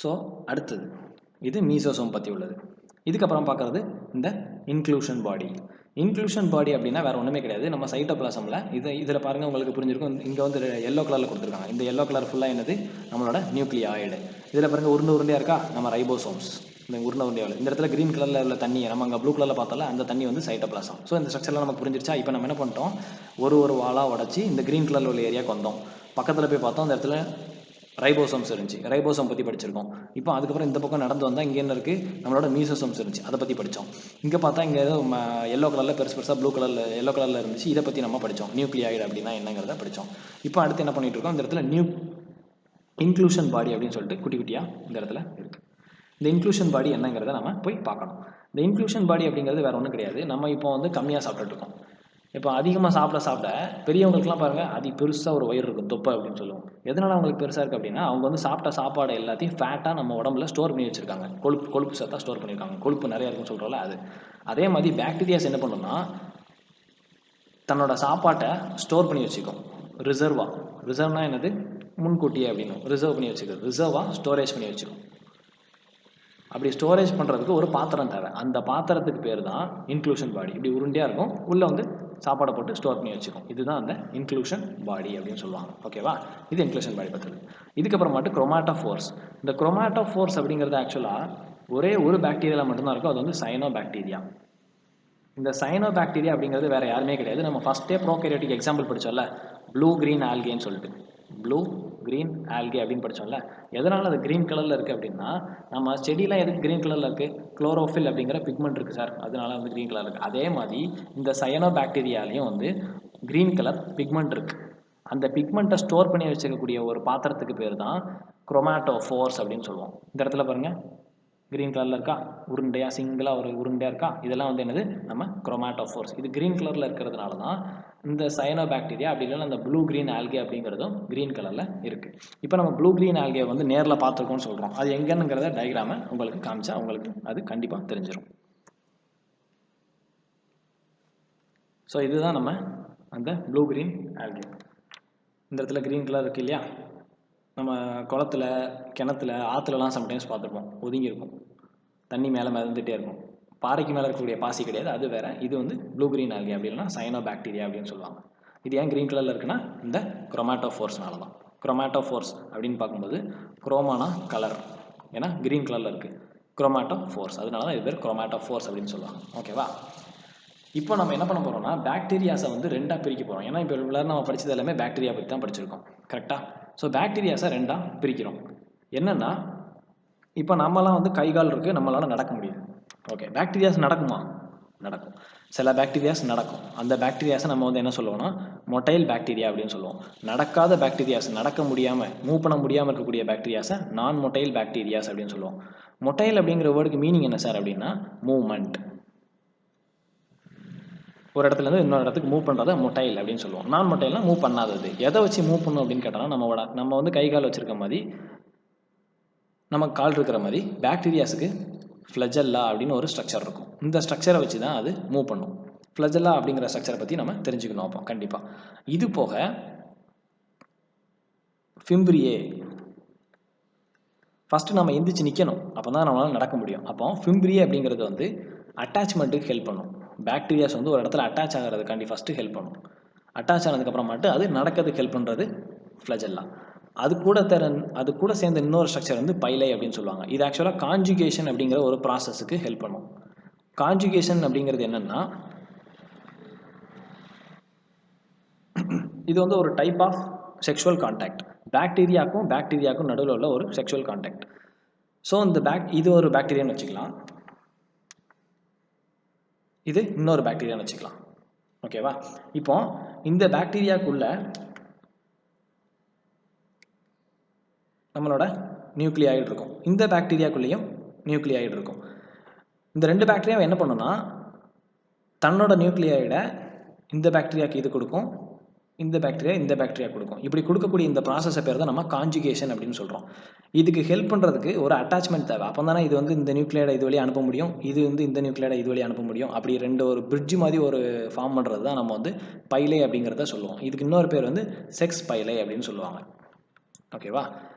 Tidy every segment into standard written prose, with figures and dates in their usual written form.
So அடுத்தது இது மீசோசோம் பற்றி உள்ளது. இதுக்கப்புறம் பார்க்குறது இந்த இன்க்ளூஷன் பாடி. இன்க்ளூஷன் பாடி அப்படின்னா வேறு ஒன்றுமே கிடையாது. நம்ம சைட்டோபிளாசமில் இதில் பாருங்கள், உங்களுக்கு புரிஞ்சிருக்கும். இங்கே வந்து எல்லோ கலரில் கொடுத்துருக்காங்க. இந்த எல்லோ கலர் ஃபுல்லாக என்னது, நம்மளோட நியூக்ளியாய்டு. இதில் பாருங்கள் உருண்டையாக இருக்கா, நம்ம ரைபோசோம்ஸ். இந்த உருண்டையாக இந்த இடத்துல க்ரீன் கலரில் உள்ள தண்ணி நம்ம அங்கே ப்ளூ கலரில் பார்த்தால அந்த தண்ணி வந்து சைட்டோபிளாசம். ஸோ இந்த ஸ்ட்ரக்சர்லாம் நமக்கு புரிஞ்சிருச்சா? இப்போ நம்ம என்ன பண்ணிட்டோம், ஒரு வாலாக உடச்சி இந்த க்ரீன் கலரில் உள்ள ஏரியாவுக்கு வந்தோம். பக்கத்தில் போய் பார்த்தோம், அந்த இடத்துல ரைபோசோம்ஸ் இருந்துச்சு. ரைபோசோம் பற்றி படிச்சிருக்கோம். இப்போ அதுக்கப்புறம் இந்த பக்கம் நடந்து வந்தால் இங்கே என்ன இருக்குது, நம்மளோட மீசோசோம்ஸ் இருந்துச்சு. அதை பற்றி படித்தோம். இங்கே பார்த்தா இங்கே ஏதோ எல்லோ கலரில் பெருசாக ப்ளூ கலரில் எல்லோ கலரில் இருந்துச்சு. இதை பற்றி நம்ம படித்தோம். நியூக்ளியாய்டு அப்படின்னா என்னங்கிறத படித்தோம். இப்போ அடுத்து என்ன பண்ணிகிட்டு இருக்கோம், இந்த இடத்துல இன்க்ளூஷன் பாடி அப்படின்னு சொல்லிட்டு குட்டி குட்டியாக இந்த இடத்துல இருக்குது. இந்த இன்க்ளூஷன் பாடி என்னங்கிறத நம்ம போய் பார்க்கணும். இந்த இன்க்ளூஷன் பாடி அப்படிங்கிறது வேறு ஒன்றும் கிடையாது. நம்ம இப்போ வந்து கம்மியாக சாப்பிட்டுருக்கோம். இப்போ அதிகமாக சாப்பிட பெரியவங்களுக்குலாம் பாருங்கள், பெருசாக ஒரு வயிறு இருக்கும், தொப்பை அப்படின்னு சொல்லுவோம். எதனால் அவங்களுக்கு பெருசாக இருக்குது அப்படின்னா, அவங்க வந்து சாப்பிட்ட சாப்பாடு எல்லாத்தையும் ஃபேட்டாக நம்ம உடம்புல ஸ்டோர் பண்ணி வச்சுருக்காங்க. கொழுப்பு சத்தாக ஸ்டோர் பண்ணியிருக்காங்க. கொழுப்பு நிறையா இருக்குன்னு சொல்கிறோம்ல அது. அதே மாதிரி பாக்டீரியாஸ் என்ன பண்ணுன்னா, தன்னோட சாப்பாட்டை ஸ்டோர் பண்ணி வச்சுக்கும். ரிசர்வ்னா என்னது, முன்கூட்டியே அப்படின்னு ரிசர்வ் பண்ணி வச்சுக்கிறது. ரிசர்வாக ஸ்டோரேஜ் பண்ணி வச்சுக்கும். அப்படி ஸ்டோரேஜ் பண்ணுறதுக்கு ஒரு பாத்திரம் தேவை. அந்த பாத்திரத்துக்கு பேர் தான் இன்க்ளூஷன் பாடி. இப்படி உருண்டையாக இருக்கும், உள்ளே வந்து சாப்பாடை போட்டு ஸ்டோர் பண்ணி வச்சுக்கும். இதுதான் அந்த இன்க்ளூஷன் பாடி அப்படின்னு சொல்லுவாங்க. ஓகேவா? இது இன்க்ளூஷன் பாடி பற்றி. இதுக்கப்புறமாட்டு குரோமாட்டோஃபோர்ஸ். இந்த குரோமாட்டோஃபோர்ஸ் அப்படிங்கிறது ஆக்சுவலாக ஒரே ஒரு பாக்டீரியாவில் மட்டும்தான் இருக்கும். அது வந்து சைனோ பாக்டீரியா. இந்த சைனோ பாக்டீரியா அப்படிங்கிறது வேறு யாருமே கிடையாது. நம்ம ஃபஸ்ட்டே ப்ரோகேரியோட்டிக் எக்ஸாம்பிள் படித்தோம்ல, ப்ளூ க்ரீன் ஆல்கேன்னு சொல்லிட்டு. ப்ளூ க்ரீன் ஆல்கே அப்படின்னு படித்தோம்ல. எதனால் அது க்ரீன் கலரில் இருக்குது அப்படின்னா, நம்ம செடியெலாம் எதுக்கு க்ரீன் கலரில் இருக்குது, குளோரோஃபில் அப்படிங்கிற பிக்மெண்ட் இருக்குது சார், அதனால வந்து க்ரீன் கலர் இருக்குது. அதே மாதிரி இந்த சைனோ பாக்டீரியாலையும் வந்து க்ரீன் கலர் பிக்மெண்ட் இருக்குது. அந்த பிக்மெண்ட்டை ஸ்டோர் பண்ணி வச்சுக்கக்கூடிய ஒரு பாத்திரத்துக்கு பேர் தான் குரோமாட்டோஃபோர்ஸ் அப்படின்னு சொல்லுவோம். இந்த இடத்துல பாருங்கள், க்ரீன் கலரில் இருக்கா, உருண்டையாக சிங்கிளாக ஒரு உருண்டையாக இருக்கா, இதெல்லாம் வந்து என்னது, நம்ம குரோமாட்டோஃபோர்ஸ். இது க்ரீன் கலரில் இருக்கிறதுனால தான் இந்த சைனோ பாக்டீரியா அப்படி இல்லைன்னா அந்த ப்ளூ க்ரீன் ஆல்கே அப்படிங்கிறதும் க்ரீன் கலரில் இருக்குது. இப்போ நம்ம ப்ளூ க்ரீன் ஆல்கே வந்து நேரில் பார்த்துருக்கோம்னு சொல்கிறோம். அது எங்கேனுங்கிறத டயக்ராமை உங்களுக்கு காமிச்சா உங்களுக்கு அது கண்டிப்பாக தெரிஞ்சிடும். ஸோ இதுதான் நம்ம அந்த ப்ளூ க்ரீன் ஆல்கே. இந்த இடத்துல க்ரீன் கலர் இருக்குது இல்லையா, நம்ம குளத்துல கிணத்துல ஆற்றுலலாம் சம்டைம்ஸ் பார்த்துருப்போம், ஒதுங்கியிருக்கும், தண்ணி மேலே மிதந்துகிட்டே இருக்கும். பாறைக்கு மேலே இருக்கக்கூடிய பாசி கிடையாது, அது வேறு. இது வந்து ப்ளூ க்ரீன் ஆல்கே அப்படின்னா சைனோ பாக்டீரியா அப்படின்னு சொல்லுவாங்க. இது ஏன் க்ரீன் கலரில் இருக்குன்னா இந்த குரோமாட்டோஃபோர்ஸ்னால தான். குரோமாட்டோஃபோர்ஸ் அப்படின்னு பார்க்கும்போது குரோமானா கலர், ஏன்னா க்ரீன் கலரில் இருக்குது. குரோமாட்டோஃபோர்ஸ், அதனால தான் இது பேர் குரோமாட்டோஃபோர்ஸ் அப்படின்னு சொல்லுவாங்க. ஓகேவா? இப்போ நம்ம என்ன பண்ண போகிறோம்னா, பாக்டீரியாஸை வந்து ரெண்டாக பிரிக்க போகிறோம். ஏன்னா இப்போ எல்லாரும் நம்ம படித்தது எல்லாமே பாக்டீரியா பற்றி தான் படிச்சிருக்கோம், கரெக்டாக? ஸோ பாக்டீரியாஸை ரெண்டாக பிரிக்கிறோம். என்னென்னா, இப்போ நம்மலாம் வந்து கை கால் இருக்குது, நம்மளால் நடக்க முடியுது. ஓகே, பாக்டீரியாஸ் நடக்குமா? நடக்கும். சில பாக்டீரியாஸ் நடக்கும். அந்த பாக்டீரியாஸை நம்ம வந்து என்ன சொல்லுவோம்னா மொட்டைல் பாக்டீரியா அப்படின்னு சொல்லுவோம். நடக்காத பாக்டீரியாஸ், நடக்க முடியாமல் மூவ் பண்ண முடியாமல் இருக்கக்கூடிய பாக்டீரியாஸை நான் மொட்டைல் பாக்டீரியாஸ் அப்படின்னு சொல்லுவோம். மொட்டைல் அப்படிங்கிற வேர்டுக்கு மீனிங் என்ன சார் அப்படின்னா மூவ்மெண்ட். ஒரு இடத்துலேருந்து இன்னொரு இடத்துக்கு மூவ் பண்ணுறத மொட்டைல் அப்படின்னு சொல்லுவோம். நான் மொட்டைல்னா மூவ் பண்ணாதது. எதை வச்சு மூவ் பண்ணும் அப்படின்னு கேட்டால், நம்ம வந்து கை கால் வச்சுருக்க மாதிரி, நமக்கு கால் இருக்கிற மாதிரி பாக்டீரியாஸுக்கு ஃப்ளஜெல்லா அப்படின்னு ஒரு ஸ்ட்ரக்சர் இருக்கும். இந்த ஸ்ட்ரக்சரை வச்சு தான் அது மூவ் பண்ணும். ஃப்ளஜெல்லா அப்படிங்கிற ஸ்ட்ரக்சரை பற்றி நம்ம தெரிஞ்சுக்கணும் அப்போ கண்டிப்பாக. இது போக ஃபிம்ப்ரியே, ஃபஸ்ட்டு நம்ம எந்திரிச்சு நிற்கணும், அப்போ தான் நம்மளால் நடக்க முடியும். அப்போ ஃபிம்ப்ரியே அப்படிங்கிறது வந்து அட்டாச்மெண்ட்டுக்கு ஹெல்ப் பண்ணும். பாக்டீரியாஸ் வந்து ஒரு இடத்துல அட்டாச் ஆகிறதுக்காண்டி ஃபஸ்ட்டு ஹெல்ப் பண்ணும். அட்டாச் ஆனதுக்கப்புறமாட்டு அது நடக்கிறதுக்கு ஹெல்ப் பண்ணுறது ஃப்ளஜெல்லா. அது கூட சேர்ந்த இன்னொரு ஸ்ட்ரக்சர் வந்து பைலை அப்படின்னு சொல்லுவாங்க. இது ஆக்சுவலாக கான்ஜுகேஷன் அப்படிங்கிற ஒரு ப்ராசஸுக்கு ஹெல்ப் பண்ணும். கான்ஜுகேஷன் அப்படிங்கிறது என்னென்னா, இது வந்து ஒரு டைப் ஆஃப் செக்ஷுவல் கான்டாக்ட். பாக்டீரியாவுக்கும் நடுவில் உள்ள ஒரு செக்ஷுவல் கான்டாக்ட். ஸோ இது ஒரு பாக்டீரியான்னு வச்சுக்கலாம், இது இன்னொரு பாக்டீரியான்னு வச்சுக்கலாம். ஓகேவா? இப்போ இந்த பாக்டீரியாவுக்குள்ள நம்மளோட நியூக்ளியாய்டு இருக்கும், இந்த பாக்டீரியாக்குள்ளேயும் நியூக்ளியாய்டு இருக்கும். இந்த ரெண்டு பாக்டீரியாவை என்ன பண்ணுன்னா, தன்னோட நியூக்ளியாய்டை இந்த பாக்டீரியாவுக்கு இது கொடுக்கும், இந்த பாக்டீரியா கொடுக்கும். இப்படி கொடுக்கக்கூடிய இந்த ப்ராசஸை பேர் தான் நம்ம கான்ஜுகேஷன் அப்படின்னு சொல்கிறோம். இதுக்கு ஹெல்ப் பண்ணுறதுக்கு ஒரு அட்டாச்மெண்ட் தேவை. அப்போ தானே இது வந்து இந்த நியூக்ளியாய்டை இது வழியாக அனுப்ப முடியும், இது வந்து இந்த நியூக்ளியாய்டை இது வழியாக அனுப்ப முடியும். அப்படி ஒரு பிரிட்ஜ் மாதிரி ஒரு ஃபார்ம் பண்ணுறது தான் நம்ம வந்து பைலை அப்படிங்கிறத சொல்லுவோம். இதுக்கு இன்னொரு பேர் வந்து செக்ஸ் பைலை அப்படின்னு சொல்லுவாங்க. ஓகேவா?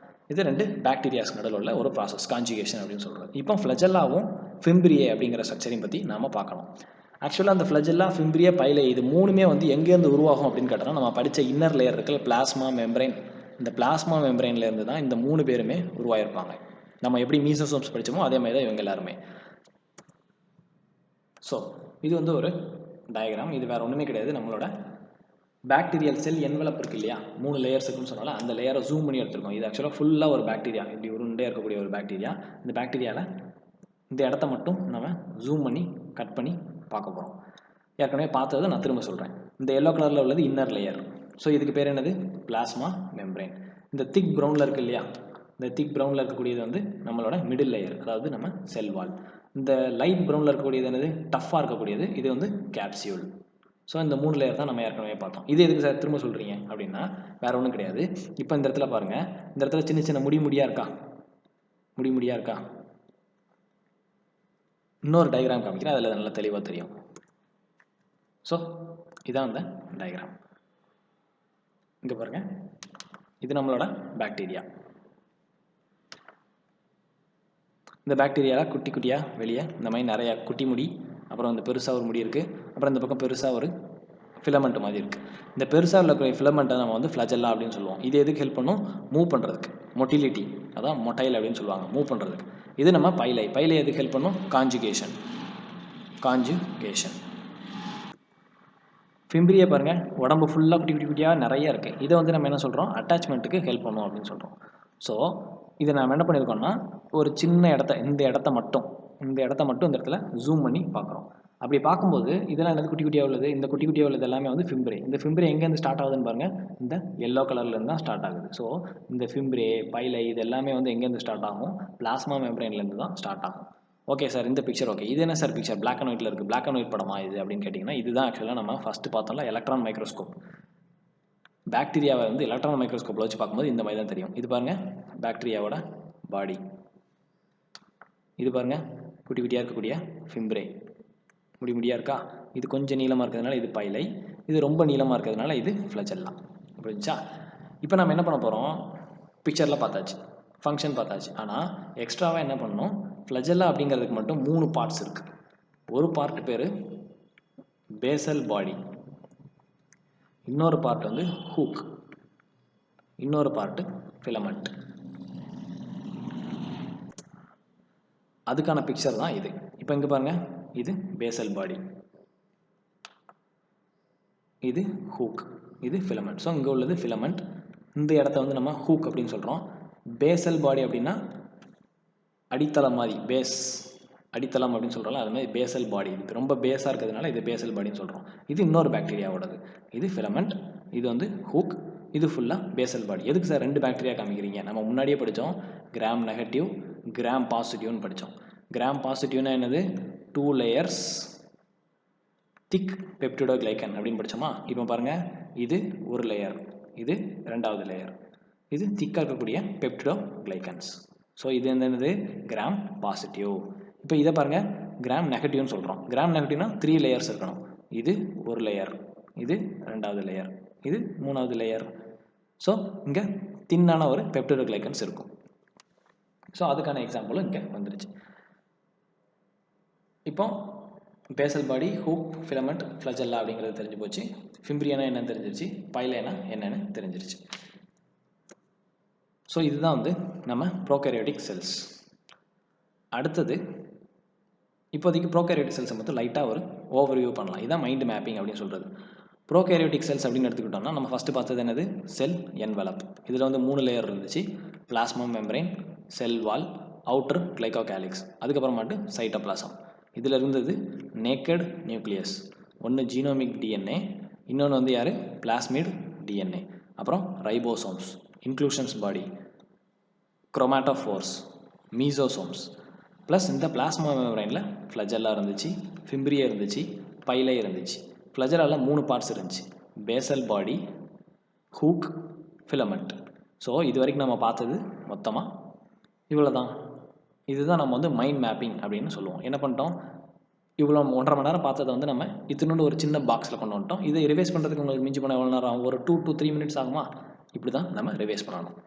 இது 2 பாக்டீரியாஸ் நடுவில் உள்ள ஒரு ப்ராசஸ் கான்ஜுகேஷன் அப்படின்னு சொல்கிறது. இப்போ ஃப்ளஜெல்லாவும் ஃபிம்பிரியே அப்படிங்கிற ஸ்ட்ரக்சரையும் பற்றி நாம் பார்க்கணும். ஆக்சுவலாக அந்த ஃப்ளஜெல்லா, ஃபிம்பிரியே, பைலே இது மூணுமே வந்து எங்கேருந்து உருவாகும் அப்படின்னு கேட்டோம்னா நம்ம படித்த இன்னர் லேயர் இருக்குல்ல பிளாஸ்மா மெம்பரைன், இந்த பிளாஸ்மா மெம்பரைன்லேருந்து தான் இந்த 3 பேருமே உருவாயிருப்பாங்க. நம்ம எப்படி மீசோசோம்ஸ் படித்தோமோ அதே மாதிரி தான் இவங்க எல்லாருமே. ஸோ இது வந்து ஒரு டயக்ராம். இது வேறு ஒன்றுமே கிடையாது, நம்மளோட பாக்டீரியல் செல் என்வலப் இருக்கு இல்லையா, 3 லேயர்ஸ் இருக்குன்னு சொன்னால அந்த லேயரை ஜூம் பண்ணி எடுத்துருக்கோம். இது ஆக்சுவலாக ஃபுல்லாக ஒரு பாக்டீரியா, இப்படி உருண்டே இருக்கக்கூடிய ஒரு பாக்டீரியா. இந்த பாக்டீரியாவில் இந்த இடத்த மட்டும் நம்ம ஜூம் பண்ணி கட் பண்ணி பார்க்க போகிறோம். ஏற்கனவே பார்த்ததை நான் திரும்ப சொல்கிறேன். இந்த எல்லோ கலரில் உள்ளது இன்னர் லேயர். ஸோ இதுக்கு பேர் என்னது? Plasma membrane. இந்த திக் ப்ரௌனில் இருக்குது இல்லையா, இந்த திக் ப்ரௌனில் இருக்கக்கூடியது வந்து நம்மளோட மிடில் லேயர், அதாவது நம்ம செல் வால். இந்த லைட் ப்ரௌனில் இருக்கக்கூடியது என்னது? டஃப்பாக இருக்கக்கூடியது, இது வந்து கேப்சியூல். ஸோ இந்த 3 லேயர் தான் நம்ம ஏற்கனவே பார்த்தோம். இது எதுக்கு சார் திரும்ப சொல்கிறீங்க அப்படின்னா வேறு ஒன்றும் கிடையாது. இப்போ இந்த இடத்துல பாருங்கள், இந்த இடத்துல சின்ன சின்ன முடியாக இருக்கா, முடியாக இருக்கா? இன்னொரு டயக்ராம் காமிக்கிறேன், அதில் நல்லா தெளிவாக தெரியும். ஸோ இதான் அந்த டயக்ராம். இங்கே பாருங்கள், இது நம்மளோட பாக்டீரியா. இந்த பாக்டீரியாவில் குட்டி குட்டியாக வெளியே இந்த மாதிரி நிறையா குட்டி முடி, அப்புறம் இந்த பெருசாக ஒரு முடி இருக்குது, அப்புறம் இந்த பக்கம் பெருசாக ஒரு ஃபிலமெண்ட் மாதிரி இருக்குது. இந்த பெருசாக உள்ள ஃபிலமெண்ட்டை நம்ம வந்து ஃப்ளஜெல்லா அப்படின்னு சொல்லுவோம். இது எதுக்கு ஹெல்ப் பண்ணும்? மூவ் பண்ணுறதுக்கு, மொட்டிலிட்டி, அதான் மொட்டைல் அப்படின்னு சொல்லுவாங்க, மூவ் பண்ணுறதுக்கு. இது நம்ம பைலை, பைலை எதுக்கு ஹெல்ப் பண்ணும்? கான்ஜுகேஷன். ஃபிம்பிரியை பாருங்கள், உடம்பு ஃபுல்லாக குட்டி குட்டி குட்டியாக நிறைய இருக்குது. இதை வந்து நம்ம என்ன சொல்கிறோம்? அட்டாச்மெண்ட்டுக்கு ஹெல்ப் பண்ணும் அப்படின்னு சொல்கிறோம். ஸோ இதை நம்ம என்ன பண்ணியிருக்கோம்னா ஒரு சின்ன இடத்த, இந்த இடத்த மட்டும் இந்த இடத்துல ஜூம் பண்ணி பார்க்குறோம். அப்படி பார்க்கும்போது இதெல்லாம் என்னது? குட்டி குட்டியாக உள்ளது. இந்த குட்டி குட்டியாக உள்ளது எல்லாமே வந்து ஃபிம்பிரே. இந்த ஃபிம்பிரே எங்கேருந்து ஸ்டார்ட் ஆகுதுன்னு பாருங்கள், இந்த எல்லோ கலர்லேருந்து தான் ஸ்டார்ட் ஆகுது. ஸோ இந்த ஃபிம்பிரே, பைலை இது எல்லாமே வந்து எங்கேருந்து ஸ்டார்ட் ஆகும்? பிளாஸ்மா மெம்பரைன்லேருந்து தான் ஸ்டார்ட் ஆகும். ஓகே சார், இந்த பிக்சர் ஓகே. இது என்ன சார் பிக்சர்? பிளாக் அண்ட் ஒயிட்டில் இருக்குது. பிளாக் அண்ட் ஒயிட் படமா இது அப்படின்னு கேட்டிங்கன்னா, இதுதான் ஆக்சுவலாக நம்ம ஃபஸ்ட்டு பார்த்தோம்ல எலக்ட்ரான் மைக்ரோஸ்கோப். பாக்டீரியாவை வந்து எலக்ட்ரான் மைக்ரோஸ்கோப்பில் வச்சு பார்க்கும்போது இந்த மாதிரி தான் தெரியும். இது பாருங்கள் பாக்டீரியாவோட பாடி, இது பாருங்கள் குட்டி குட்டியாக இருக்கக்கூடிய ஃபிம்பிரே, முடியாக இருக்கா. இது கொஞ்சம் நீளமாக இருக்கிறதுனால இது பைலை, இது ரொம்ப நீளமாக இருக்கிறதுனால இது ஃப்ளஜெல்லா. புரிஞ்சா? இப்போ நம்ம என்ன பண்ண போகிறோம்? பிக்சரில் பார்த்தாச்சு, ஃபங்க்ஷன் பார்த்தாச்சு. ஆனால் எக்ஸ்ட்ராவாக என்ன பண்ணணும்? ஃப்ளஜெல்லா அப்படிங்கிறதுக்கு மட்டும் 3 பார்ட்ஸ் இருக்குது. ஒரு பார்ட் பேர் பேசல் பாடி, இன்னொரு பார்ட் வந்து ஹூக், இன்னொரு பார்ட்டு ஃபிலமெண்ட். அதுக்கான பிக்சர் தான் இது. இப்போ இங்கே பாருங்கள், இது பேசல் பாடி, இது ஹூக், இது ஃபிலமெண்ட். ஸோ இங்கே உள்ளது ஃபிலமெண்ட், இந்த இடத்த வந்து நம்ம ஹூக் அப்படின்னு சொல்கிறோம். பேசல் பாடி அப்படின்னா அடித்தளம் மாதிரி, பேஸ் அடித்தளம் அப்படின்னு சொல்கிறோம்ல, அது மாதிரி பேசல் பாடி. இது ரொம்ப பேஸாக இருக்கிறதுனால இது பேசல் பாடின்னு சொல்கிறோம். இது இன்னொரு பாக்டீரியாவோடது, இது ஃபிலமெண்ட், இது வந்து ஹூக், இது ஃபுல்லாக பேசல் பாடி. எதுக்கு சார் 2 பாக்டீரியா காமிக்கிறீங்க? நம்ம முன்னாடியே படித்தோம், கிராம் நெகட்டிவ், கிராம் பாசிட்டிவ்னு படித்தோம். கிராம் பாசிட்டிவ்னா என்னது? 2 லேயர்ஸ் திக் பெப்டிடோகிளைக்கன் அப்படின்னு படித்தோமா? இப்போ பாருங்கள், இது ஒரு லேயர், இது 2வது லேயர், இது திக்காக இருக்கக்கூடிய பெப்டிடோகிளைக்கன்ஸ். ஸோ இது என்னது? Gram positive. இப்போ இதை பாருங்கள், கிராம் நெகட்டிவ்னு சொல்கிறோம். கிராம் நெகட்டிவ்னா 3 லேயர்ஸ் இருக்கணும். இது ஒரு லேயர், இது 2வது லேயர், இது 3வது லேயர். ஸோ இங்கே தின்னான ஒரு பெப்டிடோகிளைக்கன்ஸ் இருக்கும். ஸோ அதுக்கான எக்ஸாம்பிளும் இங்கே வந்துருச்சு. இப்போ பேசல் பாடி, ஹூக், ஃபிலமெண்ட், ஃப்ளஜெல்லா அப்படிங்கிறது தெரிஞ்சு போச்சு. ஃபிம்பிரியானா என்னன்னு தெரிஞ்சிருச்சு, பைலேனா என்னன்னு தெரிஞ்சிருச்சு. ஸோ இதுதான் வந்து நம்ம ப்ரோகேரியோட்டிக் செல்ஸ். அடுத்தது இப்போதைக்கு ப்ரோகேரியோட்டிக் செல்ஸை மட்டும் லைட்டாக ஒரு ஓவர்வியூ பண்ணலாம். இதுதான் மைண்ட் மேப்பிங் அப்படின்னு சொல்கிறது. ப்ரோகேரியோட்டிக் செல்ஸ் அப்படின்னு எடுத்துக்கிட்டோம்னா நம்ம ஃபஸ்ட்டு பார்த்தது என்னது? செல் என்வலப். இதில் வந்து 3 லேயர் இருந்துச்சு, பிளாஸ்மா மெம்பரைன், செல் வால், அவுட்டர் கிளைகோகாலிக்ஸ், அதுக்கப்புறமாட்டு சைட்டோபிளாசம். இதில் இருந்தது நேக்கட் நியூக்ளியஸ், ஒன்று ஜீனோமிக் டிஎன்ஏ, இன்னொன்று வந்து யார்? பிளாஸ்மிட் டிஎன்ஏ, அப்புறம் ரைபோசோம்ஸ், இன்க்ளூஷன்ஸ் பாடி, குரோமாட்டோஃபோர்ஸ், மீசோசோம்ஸ், ப்ளஸ் இந்த பிளாஸ்மா மெம்பரைனில் ஃப்ளஜெல்லா இருந்துச்சு, ஃபிம்பிரியா இருந்துச்சு, பைலை இருந்துச்சு. ஃப்ளஜெல்லாவில் 3 பார்ட்ஸ் இருந்துச்சு, பேசல் பாடி, ஹூக், ஃபிலமெண்ட். ஸோ இது வரைக்கும் நம்ம பார்த்தது மொத்தமாக இவ்வளோ தான். இதுதான் நம்ம வந்து மைண்ட் மேப்பிங் அப்படின்னு சொல்லுவோம். என்ன பண்ணிட்டோம்? இவ்வளோ 1.5 மணி நேரம் பார்த்ததை வந்து நம்ம இத்தினோண்டு ஒரு சின்ன பாக்ஸில் கொண்டு வந்துட்டோம். இதை ரிவைஸ் பண்ணுறதுக்கு உங்களுக்கு மிஞ்சி போனால் எவ்வளோ நேரம் ஆகும்? ஒரு 2 to 3 minutes ஆகுமா? இப்படி தான் நம்ம ரிவைஸ் பண்ணணும்.